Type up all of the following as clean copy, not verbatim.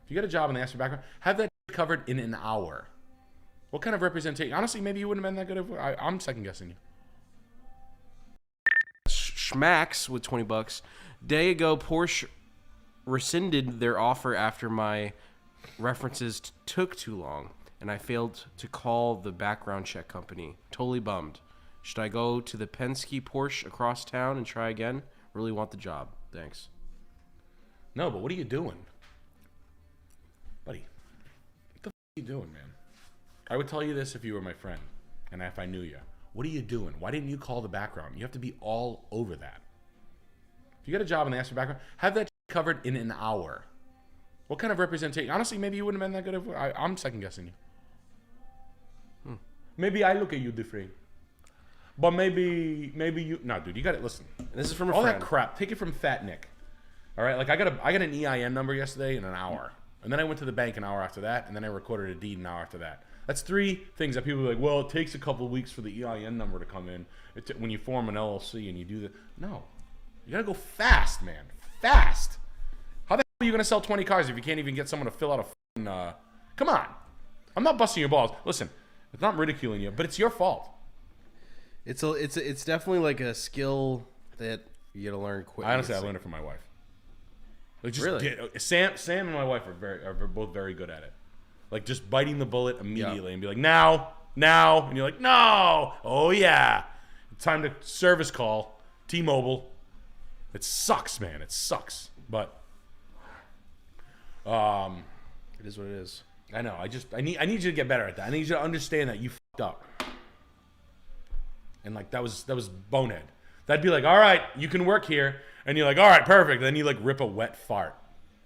If you get a job and they ask for background, have that covered in an hour. What kind of representation? Honestly, maybe you wouldn't have been that good. I'm second guessing you. Schmacks with $20. Day ago, Porsche rescinded their offer after my references took too long, and I failed to call the background check company. Totally bummed. Should I go to the Penske Porsche across town and try again? Really want the job. Thanks. No, but what are you doing? Buddy, what the f*** are you doing, man? I would tell you this if you were my friend and if I knew you. What are you doing? Why didn't you call the background? You have to be all over that. If you get a job and they ask for background, have that covered in an hour. What kind of representation? Honestly, maybe you wouldn't have been that good. I'm second guessing you. Maybe I look at you different. But maybe you... No, dude, you got to listen. This is from a all friend. That crap, take it from Fat Nick. All right? Like, I got an EIN number yesterday in an hour. And then I went to the bank an hour after that. And then I recorded a deed an hour after that. That's 3 things that people are like, well, it takes a couple of weeks for the EIN number to come in. When you form an LLC and you do that. No. You got to go fast, man. Fast. How the hell are you going to sell 20 cars if you can't even get someone to fill out a fucking... Come on. I'm not busting your balls. Listen, it's not ridiculing you, but it's your fault. It's definitely like a skill that you gotta learn quick. Honestly, I learned it from my wife. Like just really? Sam and my wife are both very good at it. Like just biting the bullet immediately and be like, now, and you're like, no, oh yeah, time to service call, T-Mobile. It sucks, man. It sucks, but it is what it is. I know. I need you to get better at that. I need you to understand that you fucked up. And like that was bonehead. That'd be like, all right, you can work here, and you're like, all right, perfect. Then you like rip a wet fart,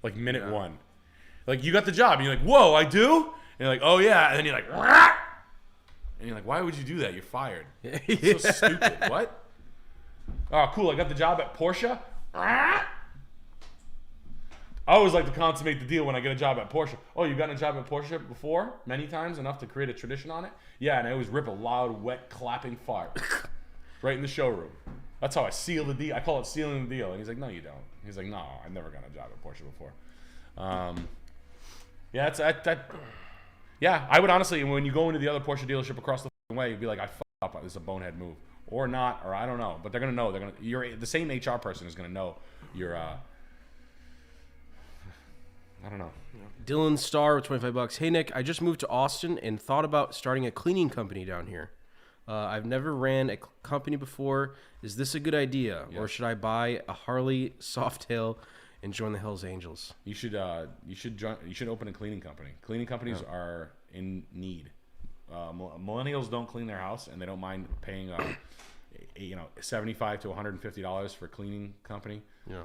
like minute 1. Like you got the job, and you're like, whoa, I do? And you're like, oh yeah, and then you're like, rah! And you're like, why would you do that? You're fired. It's so stupid. What? Oh, cool. I got the job at Porsche. Rah! I always like to consummate the deal when I get a job at Porsche. Oh, you've gotten a job at Porsche before? Many times, enough to create a tradition on it? Yeah, and I always rip a loud, wet, clapping fart right in the showroom. That's how I seal the deal. I call it sealing the deal. And he's like, no, you don't. He's like, no, I've never gotten a job at Porsche before. Yeah, yeah, I would honestly, when you go into the other Porsche dealership across the way, you'd be like, I fucked up. This is a bonehead move. Or not, or I don't know. But they're going to know. The same HR person is going to know you're... I don't know. Dylan Starr with $25. Hey Nick, I just moved to Austin and thought about starting a cleaning company down here. I've never ran a company before. Is this a good idea, or should I buy a Harley Softail and join the Hells Angels? You should open a cleaning company. Cleaning companies are in need. Millennials don't clean their house, and they don't mind paying $75 to $150 for a cleaning company. Yeah.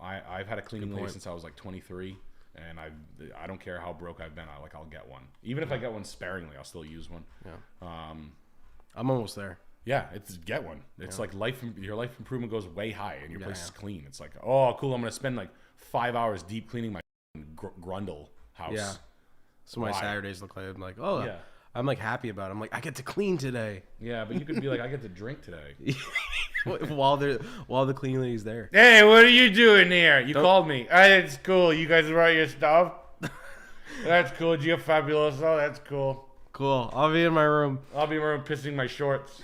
I've had a cleaning lady since I was like 23. And I don't care how broke I've been. I'll get one. Even if I get one sparingly, I'll still use one. Yeah. I'm almost there. Yeah, get one. It's like your life improvement goes way high, and your place is clean. It's like, oh, cool. I'm gonna spend like 5 hours deep cleaning my Grundle house. Yeah. So my Saturdays look like I'm like, oh, yeah. I'm like happy about it. I'm like, I get to clean today. Yeah, but you could be like, I get to drink today. while the cleaning lady's there. Hey, what are you doing here? You called me. It's cool. You guys brought your stuff. That's cool. You're fabulous. Oh, that's cool. Cool. I'll be in my room. I'll be in my room pissing my shorts.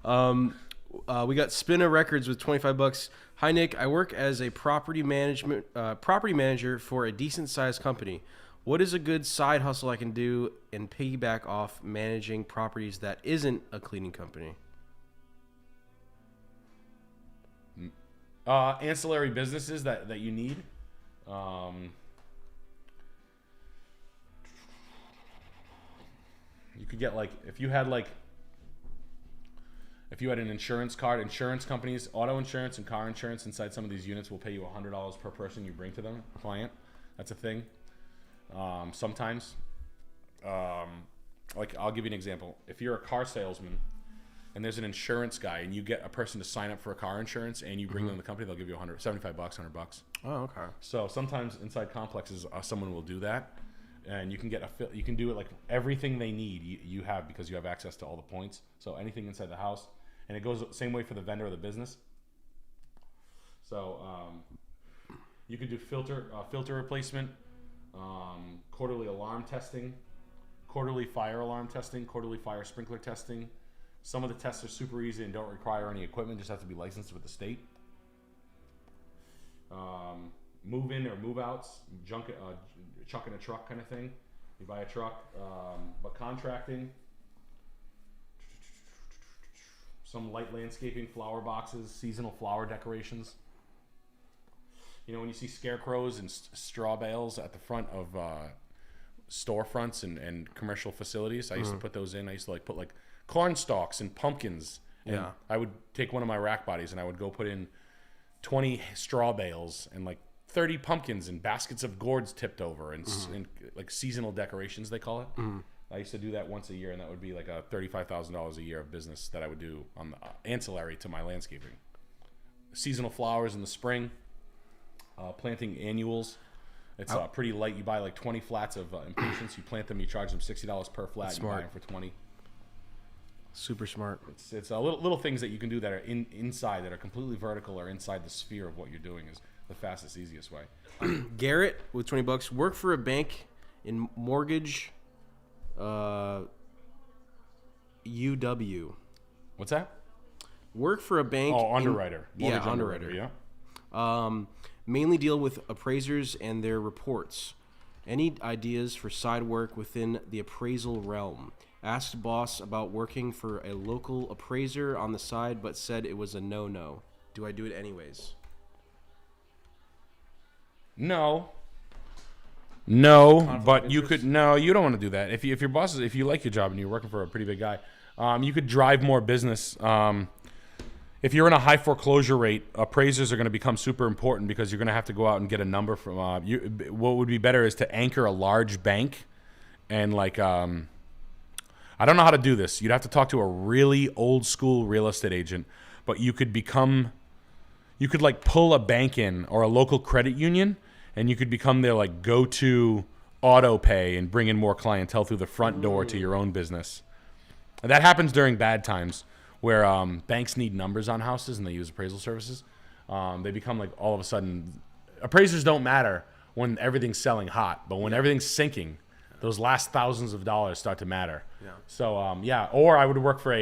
We got Spinner Records with $25. Hi Nick, I work as a property manager for a decent sized company. What is a good side hustle I can do and piggyback off managing properties that isn't a cleaning company? Ancillary businesses that you need. You could get if you had an insurance card, insurance companies, auto insurance and car insurance inside some of these units will pay you $100 per person you bring to them, client. That's a thing. Sometimes, I'll give you an example. If you're a car salesman and there's an insurance guy and you get a person to sign up for a car insurance and you bring them to the company, they'll give you $75, $100. Oh, okay. So sometimes inside complexes, someone will do that, and you can do it like everything they need you have because you have access to all the points. So anything inside the house, and it goes the same way for the vendor or the business. So you could do filter replacement. quarterly alarm testing, quarterly fire alarm testing, quarterly fire sprinkler testing. Some of the tests are super easy and don't require any equipment, just have to be licensed with the state. Move in or move outs, chuck in a truck kind of thing. You buy a truck, but contracting, some light landscaping, flower boxes, seasonal flower decorations. You know, when you see scarecrows and straw bales at the front of storefronts and commercial facilities, I used to put those in. I used to like put like corn stalks and pumpkins. And Yeah. I would take one of my rack bodies and I would go put in 20 straw bales and like 30 pumpkins and baskets of gourds tipped over and like seasonal decorations, they call it. I used to do that once a year, and that would be like a $35,000 a year of business that I would do on the ancillary to my landscaping. Seasonal flowers in the spring, planting annuals. It's pretty light. You buy like 20 flats of impatiens. You plant them. You charge them $60 per flat. That's you buy smart. them for 20. Super smart. It's little things that you can do that are inside, that are completely vertical or inside the sphere of what you're doing is the fastest, easiest way. Garrett with $20. Work for a bank in mortgage. UW. What's that? Work for a bank. Oh, underwriter. Mortgage underwriter. Yeah. Mainly deal with appraisers and their reports. Any ideas for side work within the appraisal realm? Asked boss about working for a local appraiser on the side, but said it was a no-no. Do I do it anyways? No, but you could. No, you don't want to do that. If your boss is, if you like your job and you're working for a pretty big guy, you could drive more business. If you're in a high foreclosure rate, appraisers are going to become super important because you're going to have to go out and get a number from. What would be better is to anchor a large bank, and like I don't know how to do this. You'd have to talk to a really old school real estate agent, but you could like pull a bank in or a local credit union, and you could become their like go-to auto pay and bring in more clientele through the front door to your own business. And that happens during bad times where banks need numbers on houses and they use appraisal services. They become like all of a sudden, appraisers don't matter when everything's selling hot, but when everything's sinking, those last thousands of dollars start to matter. Yeah. So or I would work for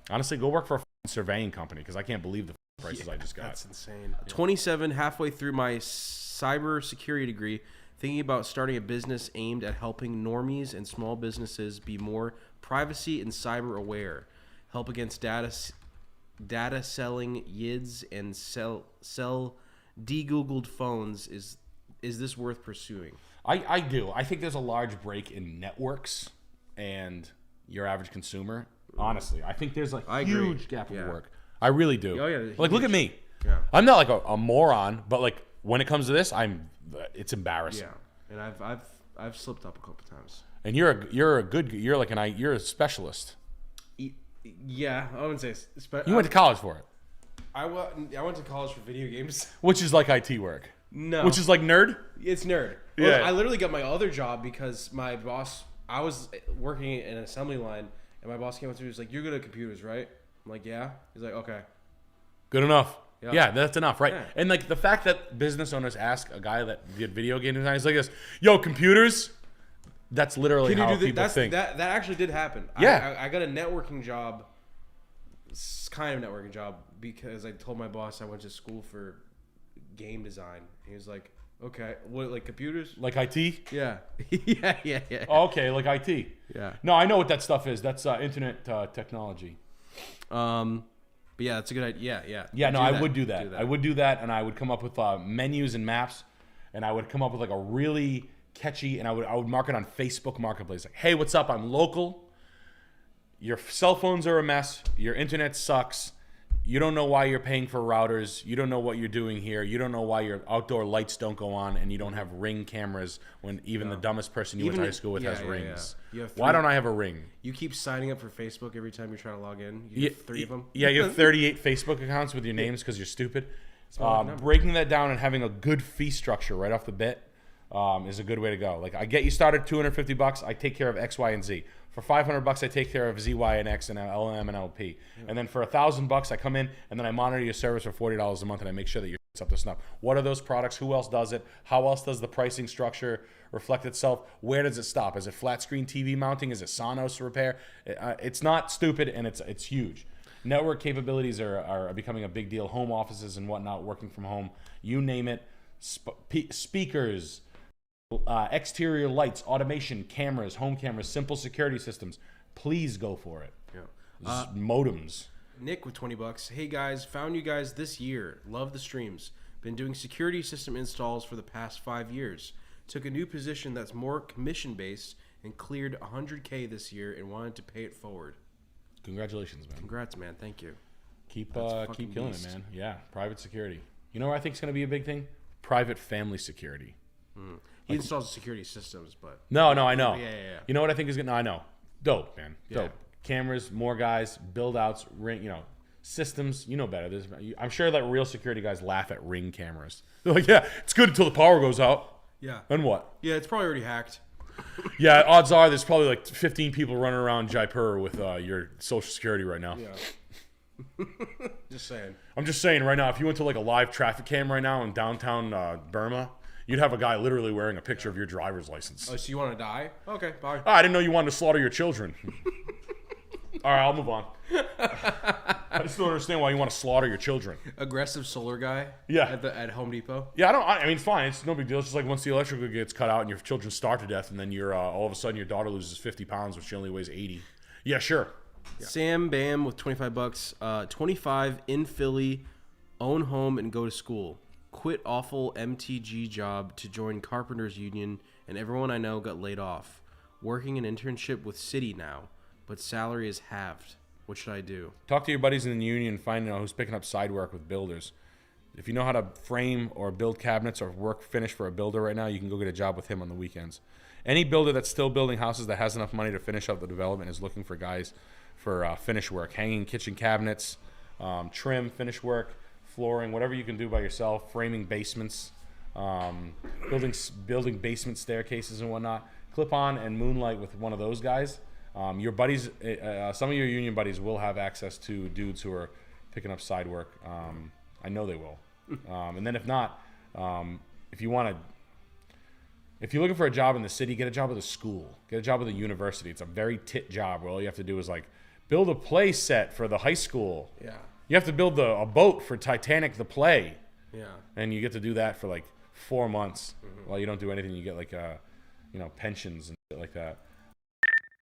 honestly, go work for a surveying company because I can't believe the prices I just got. That's insane. 27, halfway through my cybersecurity degree, thinking about starting a business aimed at helping normies and small businesses be more privacy and cyber aware, help against data selling yids and sell de-googled phones. Is this worth pursuing? I do. I think there's a large break in networks and your average consumer. Honestly, I think there's a huge gap of work. I really do. Oh, yeah, like, look at me. Yeah. I'm not like a moron, but like when it comes to this, it's embarrassing. Yeah, and I've slipped up a couple times. And you're a specialist. Yeah, I wouldn't say. You went to college for it, I went to college for video games. which is like IT work. No, Which is like nerd. it's nerd. Yeah. I literally got my other job because my boss. I was working in an assembly line, and my boss came up to me. He was like, "You're good at computers, right?" I'm like, "Yeah." He's like, "Okay." Good enough. Yeah. Yeah, that's enough, right? Yeah. And like the fact that business owners ask a guy that did video game design, he's like this, "Yo, computers." That's literally how people think. That actually did happen. Yeah. I got a networking job, kind of networking job, because I told my boss I went to school for game design. He was like, "Okay, what, like computers?" Like IT? Yeah. yeah. Oh, okay, like IT. Yeah. No, I know what that stuff is. That's internet technology. But yeah, that's a good idea. Yeah. Yeah, no, I would do that. I would do that, and I would come up with menus and maps, and I would come up with like a really catchy, and I would mark it on Facebook Marketplace. Like, hey, what's up? I'm local. Your cell phones are a mess. Your internet sucks. You don't know why you're paying for routers. You don't know what you're doing here. You don't know why your outdoor lights don't go on, and you don't have Ring cameras when even the dumbest person you went to high school with has rings. Yeah. Why don't I have a Ring? You keep signing up for Facebook every time you try to log in. You have 3 of them. Yeah, you have 38 Facebook accounts with your names because you're stupid. a number. Breaking that down and having a good fee structure right off the bat. is a good way to go. Like I get you started $250. I take care of X, Y, and Z. For $500, I take care of Z, Y, and X, and LM and LP. And then for $1,000, I come in and then I monitor your service for $40 a month, and I make sure that you're up to snuff. What are those products? Who else does it? How else does the pricing structure reflect itself? Where does it stop? Is it flat screen TV mounting? Is it Sonos repair? It's not stupid, and it's huge. Network capabilities are becoming a big deal. Home offices and whatnot, working from home, you name it. Speakers. Exterior lights, automation, cameras, home cameras, simple security systems. Please go for it. Yeah. Modems. Nick with $20. Hey guys, found you guys this year. Love the streams. Been doing security system installs for the past 5 years. Took a new position that's more commission based and cleared $100K this year and wanted to pay it forward. Congratulations, man. Congrats, man. Thank you. Keep killing it, man. Yeah, private security. You know what I think is going to be a big thing? Private family security. He installs security systems, but... No, I know. Yeah. You know what I think is going to... I know. Dope, man. Dope. Yeah. Cameras, more guys, build-outs, ring, systems. You know better. I'm sure that real security guys laugh at Ring cameras. They're like, yeah, it's good until the power goes out. Yeah. Then what? Yeah, it's probably already hacked. Yeah, odds are there's probably like 15 people running around Jaipur with your social security right now. Yeah. Just saying. I'm just saying right now, if you went to like a live traffic cam right now in downtown Burma, you'd have a guy literally wearing a picture of your driver's license. Oh, so you want to die? Okay, bye. Oh, I didn't know you wanted to slaughter your children. All right, I'll move on. I just don't understand why you want to slaughter your children. Aggressive solar guy. Yeah. At Home Depot. Yeah, I mean, it's fine. It's no big deal. It's just like once the electrical gets cut out and your children starve to death, and then you're all of a sudden your daughter loses 50 pounds, which she only weighs 80. Yeah, sure. Yeah. Sam Bam with $25. 25 in Philly, own home and go to school. Quit awful MTG job to join Carpenters Union, and everyone I know got laid off. Working an internship with City now, but salary is halved. What should I do? Talk to your buddies in the union and find out who's picking up side work with builders. If you know how to frame or build cabinets or work finish for a builder right now, you can go get a job with him on the weekends. Any builder that's still building houses that has enough money to finish up the development is looking for guys for finish work, hanging kitchen cabinets, trim, finish work, flooring, whatever you can do by yourself, framing basements, building basement staircases and whatnot. Clip on and moonlight with one of those guys. Your buddies, some of your union buddies will have access to dudes who are picking up side work. I know they will. And then if not, if you're looking for a job in the city, get a job with a school, get a job with a university. It's a very tit job where all you have to do is like build a play set for the high school. Yeah. You have to build a boat for Titanic the play. Yeah. And you get to do that for like 4 months while you don't do anything. You get like pensions and shit like that.